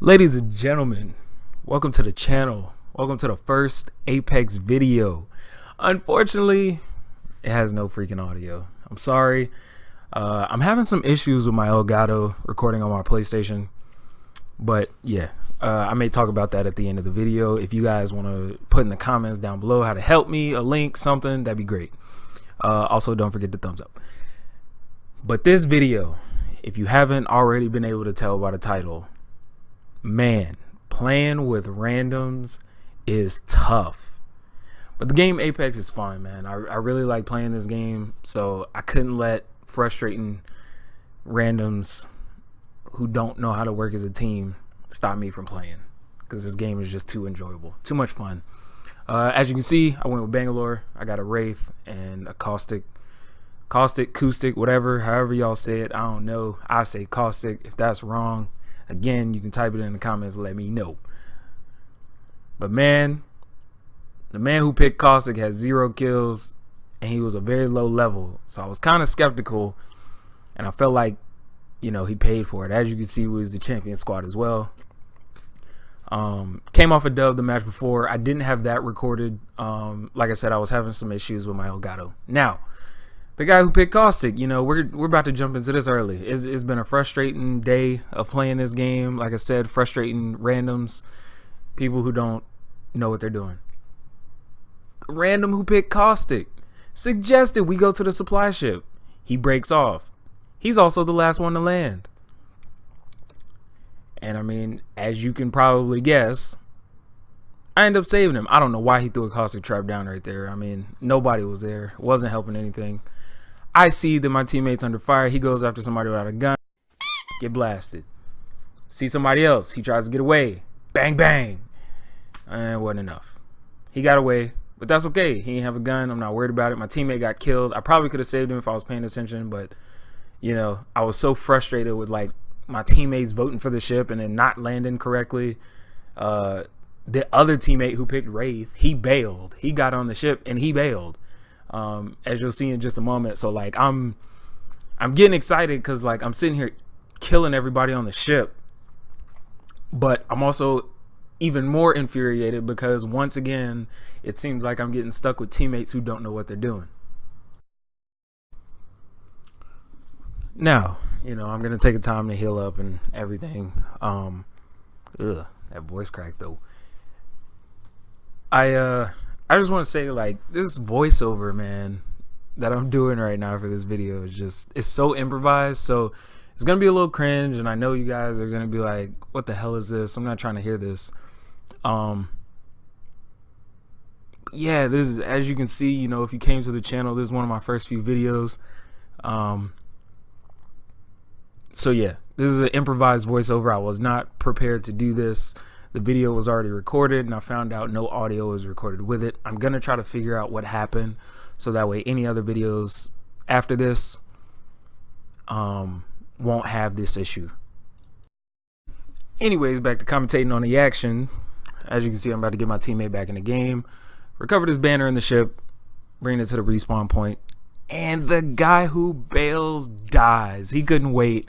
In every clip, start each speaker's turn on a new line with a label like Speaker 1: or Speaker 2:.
Speaker 1: Ladies and gentlemen, welcome to the channel. Welcome to the first Apex video. Unfortunately, it has no freaking audio. I'm sorry. I'm having some issues with my Elgato recording on my PlayStation. But yeah, I may talk about that at the end of the video. If you guys want to put in the comments down below how to help me, a link, something, that'd be great. Also, don't forget the thumbs up. But this video, if you haven't already been able to tell by the title, man, playing with randoms is tough. But the game Apex is fun, man. I really like playing this game, so I couldn't let frustrating randoms who don't know how to work as a team stop me from playing, because this game is just too enjoyable, too much fun. As you can see, I went with Bangalore. I got a Wraith and a Caustic, whatever, however y'all say it. I don't know. I say Caustic. If that's wrong, again, you can type it in the comments and let me know. But man, the man who picked Caustic has 0 kills, and he was a very low level. So I was kind of skeptical, and I felt like, you know, he paid for it. As you can see, he was the champion squad as well. Came off a dub the match before. I didn't have that recorded. Like I said, I was having some issues with my Elgato. Now, the guy who picked Caustic, you know, we're about to jump into this early. It's been a frustrating day of playing this game. Like I said, frustrating randoms, people who don't know what they're doing. The random who picked Caustic suggested we go to the supply ship. He breaks off. He's also the last one to land. And I mean, as you can probably guess, I end up saving him. I don't know why he threw a Caustic trap down right there. I mean, nobody was there. It wasn't helping anything. I see that my teammate's under fire. He goes after somebody without a gun. Get blasted. See somebody else. He tries to get away. Bang, bang. And it wasn't enough. He got away, but that's okay. He didn't have a gun. I'm not worried about it. My teammate got killed. I probably could have saved him if I was paying attention, but, you know, I was so frustrated with, like, my teammates voting for the ship and then not landing correctly. The other teammate who picked Wraith, he bailed. He got on the ship and he bailed. As you'll see in just a moment. So like I'm getting excited because like I'm sitting here killing everybody on the ship, but I'm also even more infuriated because once again it seems like I'm getting stuck with teammates who don't know what they're doing. Now, you know, I'm gonna take a time to heal up and everything. That voice crack though. I just want to say, like, this voiceover, man, that I'm doing right now for this video is just, it's so improvised. So it's going to be a little cringe. And I know you guys are going to be like, what the hell is this? I'm not trying to hear this. Yeah, this is, as you can see, you know, if you came to the channel, this is one of my first few videos. So yeah, this is an improvised voiceover. I was not prepared to do this. The video was already recorded and I found out no audio was recorded with it. I'm going to try to figure out what happened so that way any other videos after this won't have this issue. Anyways, back to commentating on the action. As you can see, I'm about to get my teammate back in the game. Recover this banner in the ship. Bring it to the respawn point. And the guy who bails dies. He couldn't wait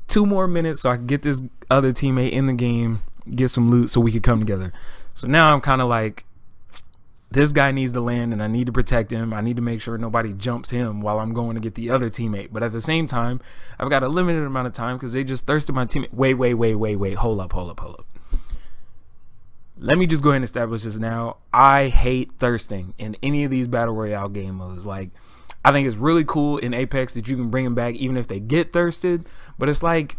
Speaker 1: 2 more minutes so I could get this other teammate in the game, get some loot so we could come together. So now I'm kind of like, this guy needs to land and I need to protect him. I need to make sure nobody jumps him while I'm going to get the other teammate. But at the same time, I've got a limited amount of time because they just thirsted my teammate. Wait. Hold up. Let me just go ahead and establish this now. I hate thirsting in any of these battle royale game modes. Like, I think it's really cool in Apex that you can bring them back even if they get thirsted. But it's like,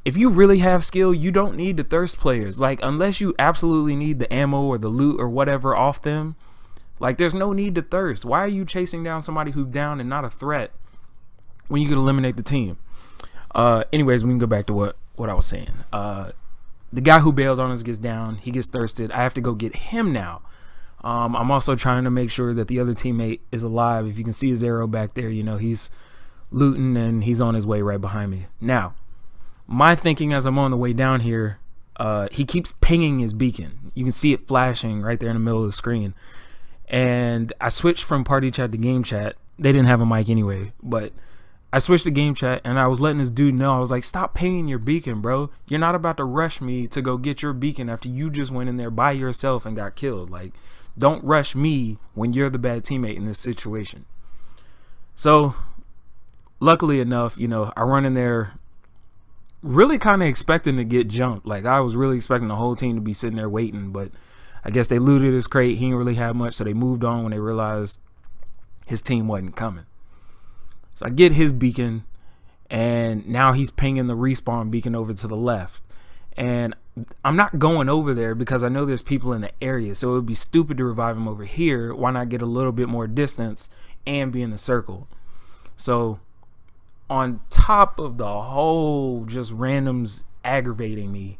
Speaker 1: if you really have skill, you don't need to thirst players. Like, unless you absolutely need the ammo or the loot or whatever off them, like, there's no need to thirst. Why are you chasing down somebody who's down and not a threat when you could eliminate the team? Anyways, we can go back to what I was saying. The guy who bailed on us gets down. He gets thirsted. I have to go get him now. I'm also trying to make sure that the other teammate is alive. If you can see his arrow back there, you know, he's looting and he's on his way right behind me. Now, my thinking as I'm on the way down here, he keeps pinging his beacon. You can see it flashing right there in the middle of the screen. And I switched from party chat to game chat. They didn't have a mic anyway, but I switched to game chat and I was letting this dude know. I was like, stop pinging your beacon, bro. You're not about to rush me to go get your beacon after you just went in there by yourself and got killed. Like, don't rush me when you're the bad teammate in this situation. So luckily enough, you know, I run in there really kind of expecting to get jumped. Like, I was really expecting the whole team to be sitting there waiting, but I guess they looted his crate. He didn't really have much, so they moved on when they realized his team wasn't coming. So I get his beacon, and now he's pinging the respawn beacon over to the left. And I'm not going over there because I know there's people in the area, so it would be stupid to revive him over here. Why not get a little bit more distance and be in the circle? So on top of the whole just randoms aggravating me,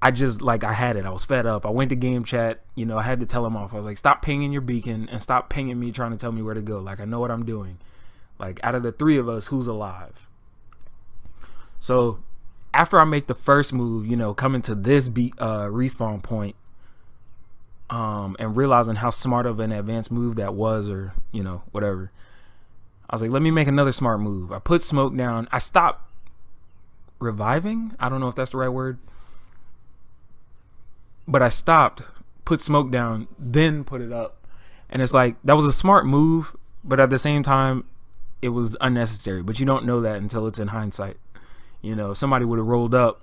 Speaker 1: I just, like, I had it. I was fed up. I went to game chat. You know, I had to tell him off. I was like, stop pinging your beacon and stop pinging me trying to tell me where to go. Like, I know what I'm doing. Like, out of the three of us, who's alive? So after I make the first move, you know, coming to this respawn point, and realizing how smart of an advanced move that was, or, you know, whatever, I was like, let me make another smart move. I put smoke down. I stopped reviving. I don't know if that's the right word. But I stopped, put smoke down, then put it up. And it's like, that was a smart move, but at the same time, it was unnecessary. But you don't know that until it's in hindsight. You know, if somebody would have rolled up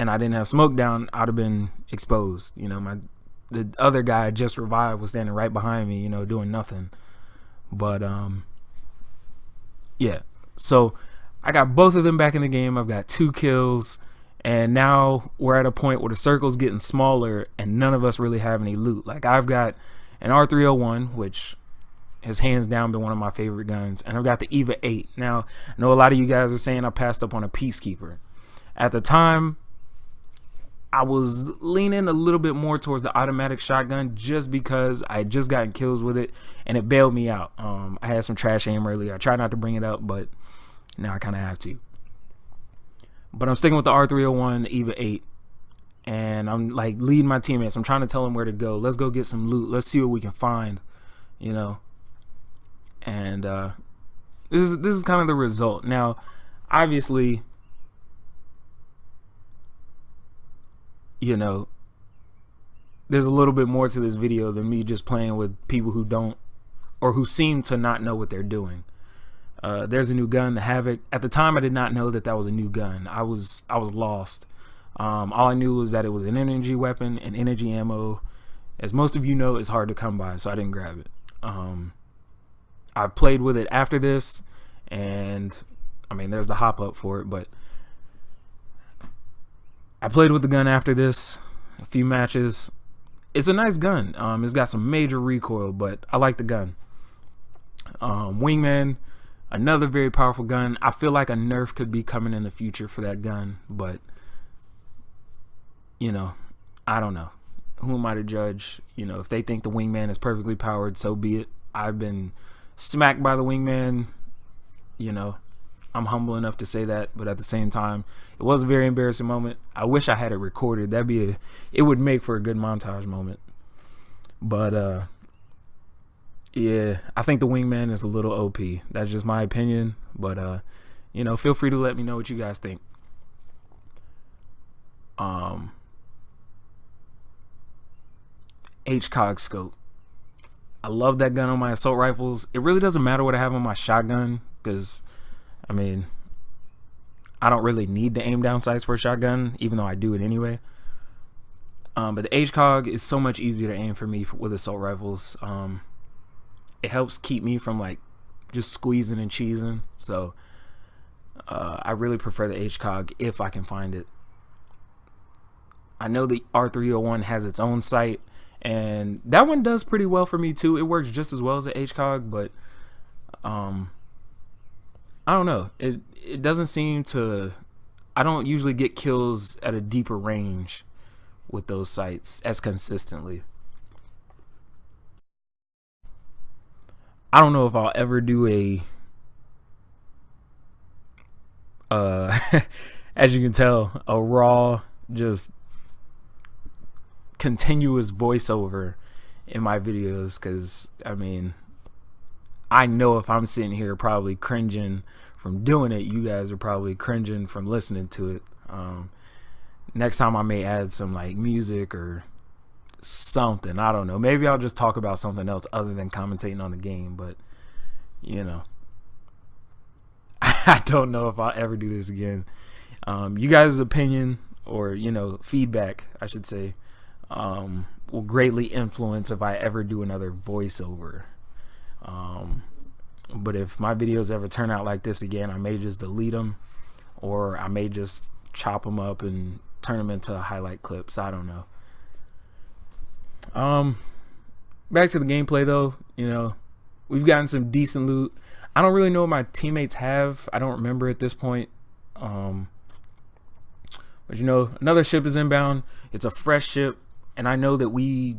Speaker 1: and I didn't have smoke down, I'd have been exposed. You know, the other guy I just revived was standing right behind me, you know, doing nothing. But, yeah. So I got both of them back in the game. I've got 2 kills. And now we're at a point where the circle's getting smaller and none of us really have any loot. Like, I've got an R301, which has hands down been one of my favorite guns. And I've got the EVA 8. Now, I know a lot of you guys are saying I passed up on a Peacekeeper. At the time, I was leaning a little bit more towards the automatic shotgun just because I had just gotten kills with it and it bailed me out. I had some trash aim earlier. I tried not to bring it up, but now I kind of have to. But I'm sticking with the R301, the EVA 8. And I'm like leading my teammates. I'm trying to tell them where to go. Let's go get some loot. Let's see what we can find, you know. And this is kind of the result. Now, obviously, you know, there's a little bit more to this video than me just playing with people who don't, or who seem to not know what they're doing. There's a new gun, the Havoc. At the time, I did not know that that was a new gun. I was lost. All I knew was that it was an energy weapon, and energy ammo, as most of you know, is hard to come by, so I didn't grab it. I've played with it after this, and I mean, there's the hop up for it, but I played with the gun after this, a few matches. It's a nice gun. It's got some major recoil, but I like the gun. Wingman, another very powerful gun. I feel like a nerf could be coming in the future for that gun, but you know, I don't know. Who am I to judge? You know, if they think the Wingman is perfectly powered, so be it. I've been smacked by the Wingman. You know, I'm humble enough to say that, but at the same time, it was a very embarrassing moment. I wish I had it recorded. It would make for a good montage moment. But yeah, I think the Wingman is a little OP. That's just my opinion, but you know, feel free to let me know what you guys think. HCOG scope. I love that gun on my assault rifles. It really doesn't matter what I have on my shotgun, because I mean, I don't really need the aim down sights for a shotgun, even though I do it anyway. But the HCOG is so much easier to aim for me with assault rifles. It helps keep me from like just squeezing and cheesing. So I really prefer the HCOG if I can find it. I know the R301 has its own sight, and that one does pretty well for me too. It works just as well as the HCOG, but I don't know. It doesn't seem to. I don't usually get kills at a deeper range with those sights as consistently. I don't know if I'll ever do a as you can tell, a raw, just continuous voiceover in my videos, because I mean, I know if I'm sitting here probably cringing from doing it, you guys are probably cringing from listening to it. Next time I may add some like music or something. I don't know. Maybe I'll just talk about something else other than commentating on the game. But, you know, I don't know if I'll ever do this again. You guys' opinion or, you know, feedback, I should say, will greatly influence if I ever do another voiceover. But if my videos ever turn out like this again, I may just delete them, or I may just chop them up and turn them into highlight clips. I don't know. Back to the gameplay though. You know, we've gotten some decent loot. I don't really know what my teammates have. I don't remember at this point. But you know, another ship is inbound. It's a fresh ship, and I know that we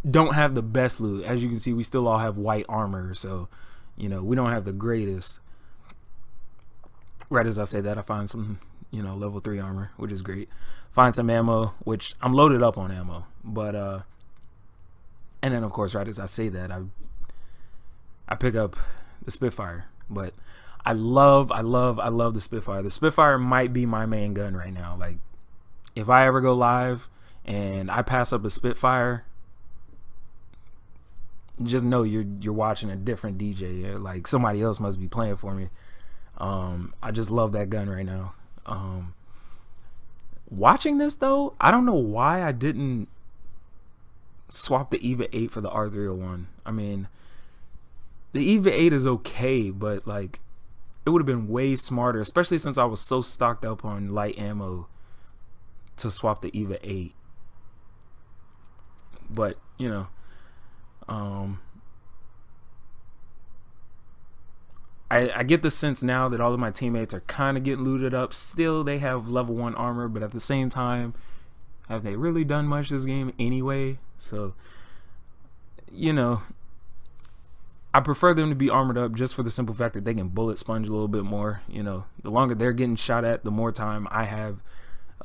Speaker 1: don't have the best loot. As you can see, we still all have white armor, so you know, we don't have the greatest. Right as I say that, I find some, you know, level 3 armor, which is great. Find some ammo, which I'm loaded up on ammo. But and then of course, right as I say that, I pick up the Spitfire. But I love the Spitfire. The Spitfire might be my main gun right now. Like, if I ever go live and I pass up a Spitfire, just know you're watching a different DJ. Like, somebody else must be playing for me. I just love that gun right now. Watching this though, I don't know why I didn't swap the EVA 8 for the R301. I mean, the EVA 8 is okay, but like, it would have been way smarter, especially since I was so stocked up on light ammo, to swap the EVA 8. But you know, I get the sense now that all of my teammates are kind of getting looted up. Still, they have level 1 armor, but at the same time, have they really done much this game anyway? So, you know, I prefer them to be armored up just for the simple fact that they can bullet sponge a little bit more. You know, the longer they're getting shot at, the more time I have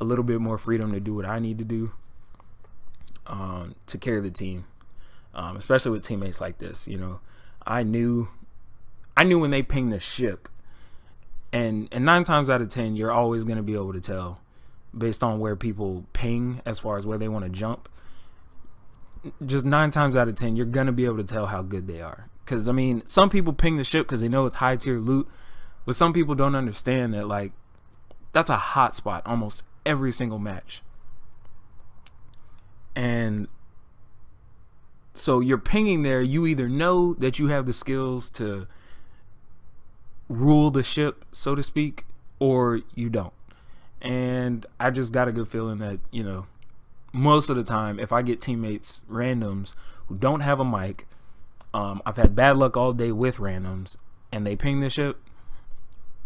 Speaker 1: a little bit more freedom to do what I need to do to carry the team, especially with teammates like this. You know, I knew when they pinged the ship, and 9 times out of 10, you're always going to be able to tell based on where people ping as far as where they want to jump. Just 9 times out of 10, you're going to be able to tell how good they are. Because, I mean, some people ping the ship because they know it's high tier loot, but some people don't understand that, like, that's a hot spot almost every single match. And so you're pinging there, you either know that you have the skills to rule the ship, so to speak, or you don't. And I just got a good feeling that, you know, most of the time, if I get teammates, randoms, who don't have a mic, I've had bad luck all day with randoms, and they ping the ship,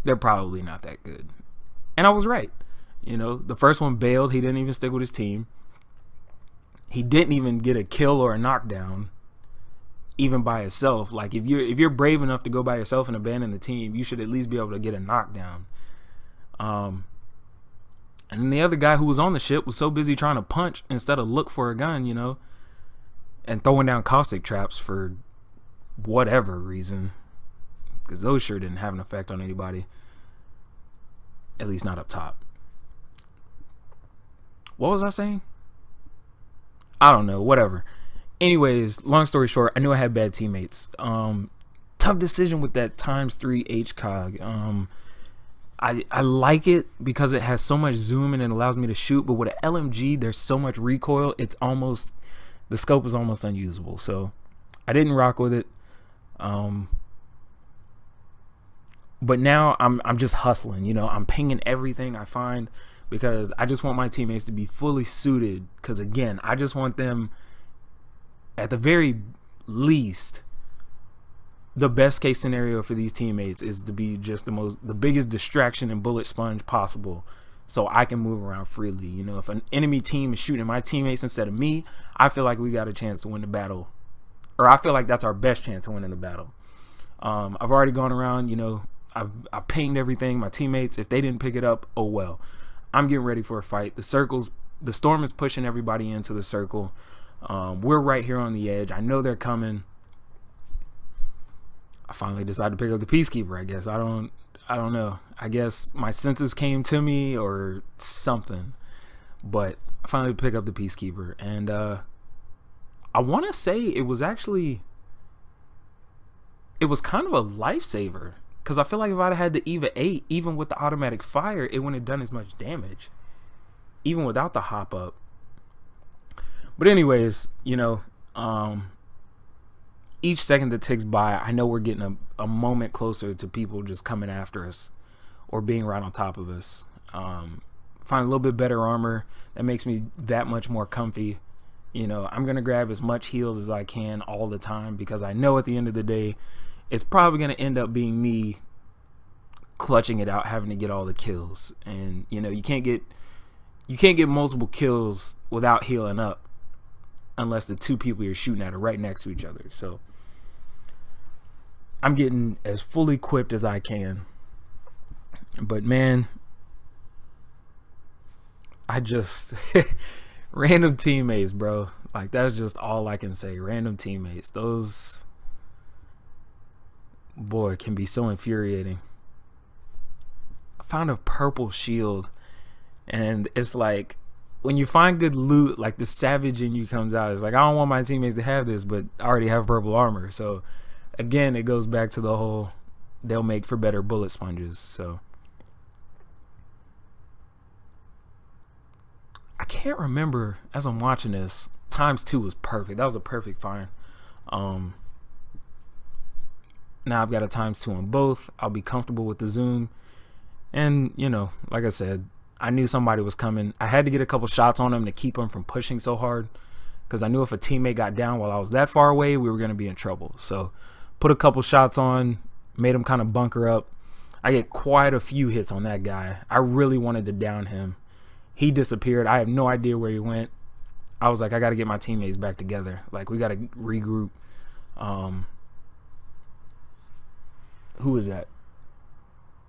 Speaker 1: they're probably not that good. And I was right. You know, the first one bailed. He didn't even stick with his team. He didn't even get a kill or a knockdown, even by himself. Like, if you're brave enough to go by yourself and abandon the team, you should at least be able to get a knockdown. And then the other guy who was on the ship was so busy trying to punch instead of look for a gun, you know, and throwing down caustic traps for whatever reason, because those sure didn't have an effect on anybody, at least not up top. What was I saying? I don't know, whatever. Anyways, long story short, I knew I had bad teammates. Tough decision with that ×3 HCOG. I like it because it has so much zoom and it allows me to shoot, but with an LMG, there's so much recoil, it's almost, the scope is almost unusable. So I didn't rock with it. But now I'm just hustling, you know, I'm pinging everything I find because I just want my teammates to be fully suited. Because again, I just want them, at the very least, the best case scenario for these teammates is to be just the biggest distraction and bullet sponge possible, so I can move around freely. You know, if an enemy team is shooting my teammates instead of me, I feel like we got a chance to win the battle, or I feel like that's our best chance of winning the battle. I've already gone around, you know, I pinged everything. My teammates, if they didn't pick it up, oh well. I'm getting ready for a fight. The storm is pushing everybody into the circle. We're right here on the edge. I know they're coming. I finally decided to pick up the Peacekeeper, I guess. I don't know. I guess my senses came to me or something. But I finally picked up the Peacekeeper. And I want to say it was kind of a lifesaver. Because I feel like if I'd had the EVA 8, even with the automatic fire, it wouldn't have done as much damage. Even without the hop up. But anyways, each second that ticks by, I know we're getting a moment closer to people just coming after us or being right on top of us. Find a little bit better armor that makes me that much more comfy. I'm going to grab as much heals as I can all the time because I know at the end of the day, it's probably going to end up being me clutching it out, having to get all the kills. And, you can't get multiple kills without healing up unless the two people you're shooting at are right next to each other. So I'm getting as fully equipped as I can. But man, I just random teammates, bro. Like, that's just all I can say. Random teammates. Those, boy, can be so infuriating. I found a purple shield, and it's like, when you find good loot, like the savage in you comes out. It's like, I don't want my teammates to have this, but I already have purple armor. So again, it goes back to the whole, they'll make for better bullet sponges. So I can't remember, as I'm watching this, ×2 was perfect. That was a perfect find. Now I've got a ×2 on both. I'll be comfortable with the zoom. And, like I said, I knew somebody was coming. I had to get a couple shots on him to keep him from pushing so hard, because I knew if a teammate got down while I was that far away, we were going to be in trouble. So put a couple shots on, made him kind of bunker up. I get quite a few hits on that guy. I really wanted to down him. He disappeared. I have no idea where he went. I was like, I got to get my teammates back together. Like, we got to regroup. Who is that?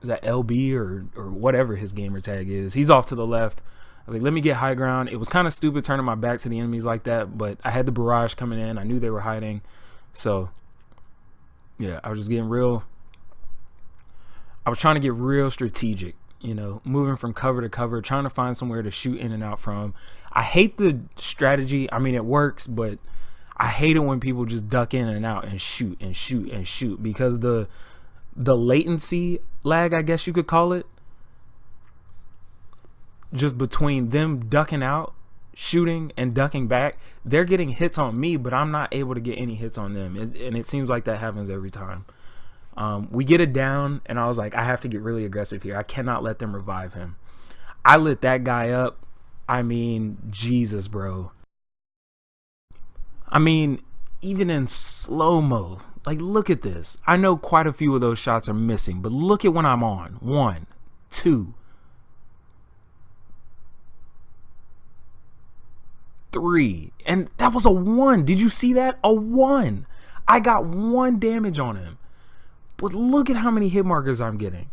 Speaker 1: Is that LB or whatever his gamer tag is? He's off to the left. I was like, let me get high ground. It was kind of stupid turning my back to the enemies like that, but I had the barrage coming in. I knew they were hiding. So, yeah, I was just getting real. I was trying to get real strategic, moving from cover to cover, trying to find somewhere to shoot in and out from. I hate the strategy. I mean, it works, but I hate it when people just duck in and out and shoot and shoot and shoot, because the latency lag, I guess you could call it, just between them ducking out, shooting, and ducking back, they're getting hits on me, but I'm not able to get any hits on them. And it seems like that happens every time. We get it down, and I was like, I have to get really aggressive here. I cannot let them revive him. I lit that guy up. I mean, Jesus, bro. I mean, even in slow-mo, like, look at this. I know quite a few of those shots are missing, but look at when I'm on. 1, 2, 3. And that was a 1. Did you see that? A 1. I got 1 damage on him. But look at how many hit markers I'm getting.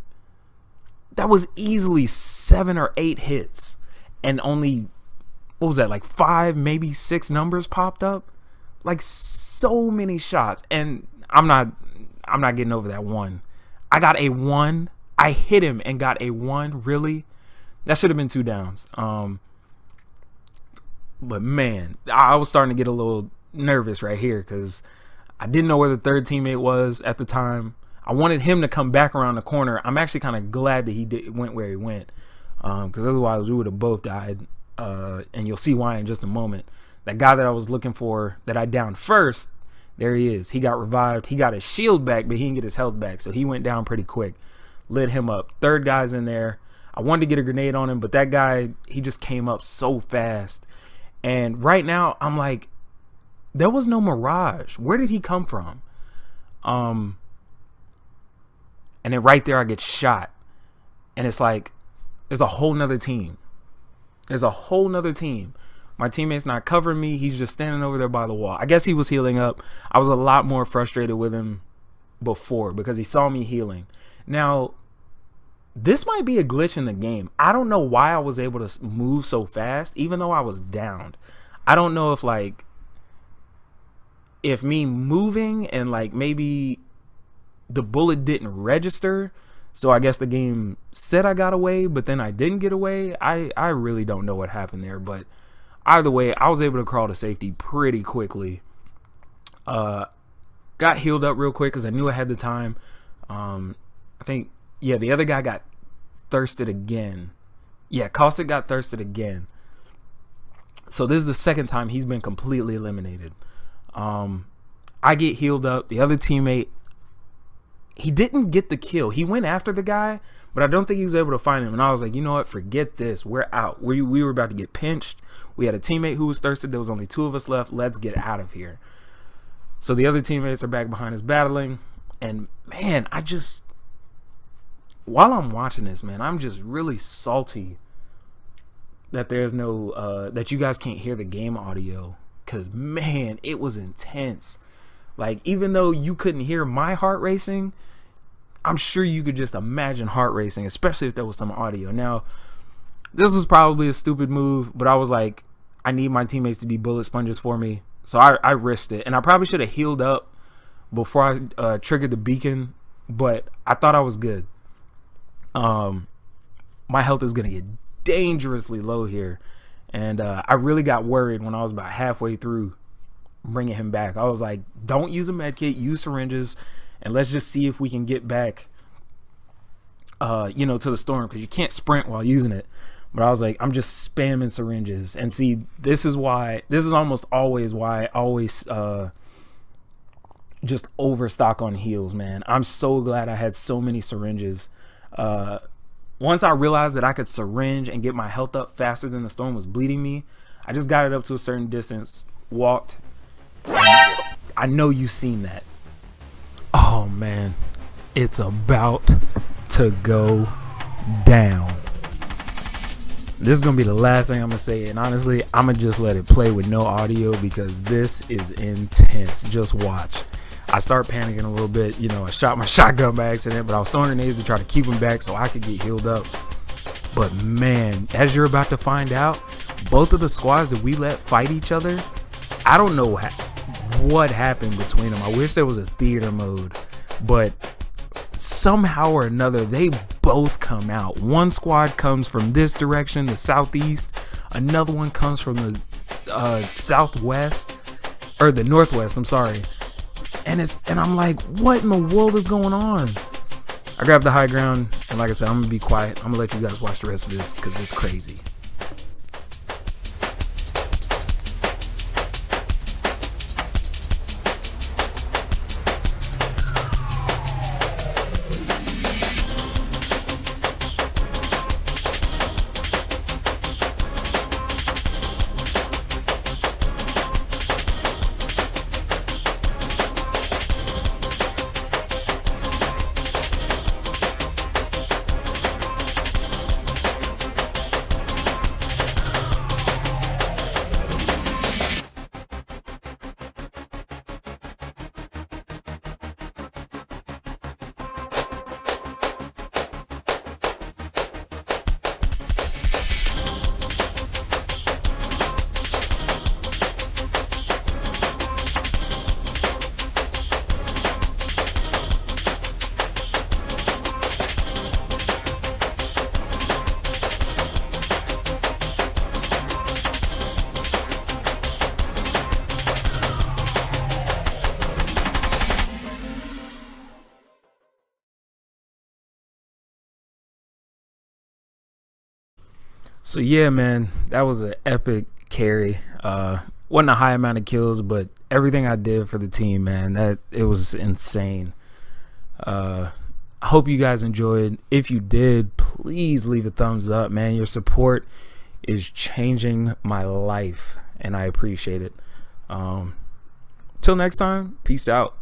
Speaker 1: That was easily 7 or 8 hits. And only, what was that, like 5, maybe 6 numbers popped up? Like, so many shots. And I'm not getting over that 1. I got a 1. I hit him and got a 1. Really? That should have been 2 downs. But man, I was starting to get a little nervous right here, because I didn't know where the third teammate was at the time. I wanted him to come back around the corner. I'm actually kind of glad that he went where he went, because otherwise we would have both died. And you'll see why in just a moment. That guy that I was looking for, that I downed first, there he is. He got revived. He got his shield back, but he didn't get his health back, so he went down pretty quick. Lit him up. Third guy's in there. I wanted to get a grenade on him, but that guy, he just came up so fast. And right now, I'm like, there was no Mirage. Where did he come from? And then right there, I get shot. And it's like, there's a whole nother team. There's a whole nother team. My teammate's not covering me. He's just standing over there by the wall. I guess he was healing up. I was a lot more frustrated with him before, because he saw me healing. Now, this might be a glitch in the game. I don't know why I was able to move so fast, even though I was downed. I don't know if me moving and like maybe the bullet didn't register. So I guess the game said I got away, but then I didn't get away. I really don't know what happened there. But either way, I was able to crawl to safety pretty quickly. Got healed up real quick because I knew I had the time. I think, yeah, the other guy got thirsted again. Yeah, Caustic got thirsted again. So this is the second time he's been completely eliminated. I get healed up. The other teammate, he didn't get the kill. He went after the guy, but I don't think he was able to find him. And I was like, you know what? Forget this. We're out. We were about to get pinched. We had a teammate who was thirsted. There was only 2 of us left. Let's get out of here. So the other teammates are back behind us battling. And, man, while I'm watching this, man, I'm just really salty that there's no, that you guys can't hear the game audio. Because, man, it was intense. Like, even though you couldn't hear my heart racing, I'm sure you could just imagine heart racing, especially if there was some audio. Now, this was probably a stupid move, but I was like, I need my teammates to be bullet sponges for me. So I risked it. And I probably should have healed up before I triggered the beacon, but I thought I was good. My health is going to get dangerously low here. And I really got worried when I was about halfway through bringing him back. I was like, don't use a med kit, use syringes, and let's just see if we can get back, to the storm, because you can't sprint while using it. But I was like, I'm just spamming syringes. And see, this is almost always why I always just overstock on heals, man. I'm so glad I had so many syringes. Once I realized that I could syringe and get my health up faster than the storm was bleeding me, I just got it up to a certain distance, walked. I know you've seen that. Oh, man. It's about to go down. This is going to be the last thing I'm going to say. And honestly, I'm going to just let it play with no audio because this is intense. Just watch. I start panicking a little bit. I shot my shotgun by accident, but I was throwing grenades to try to keep him back so I could get healed up. But man, as you're about to find out, both of the squads that we let fight each other, I don't know what happened between them. I wish there was a theater mode, but somehow or another, they both come out. One squad comes from this direction, the southeast. Another one comes from the southwest, or the northwest, I'm sorry. And I'm like, what in the world is going on? I grabbed the high ground, and like I said, I'm gonna be quiet. I'm gonna let you guys watch the rest of this because it's crazy. So yeah, man, that was an epic carry. Wasn't a high amount of kills, but everything I did for the team, man, it was insane. I hope you guys enjoyed. If you did, please leave a thumbs up, man. Your support is changing my life, and I appreciate it. Till next time, peace out.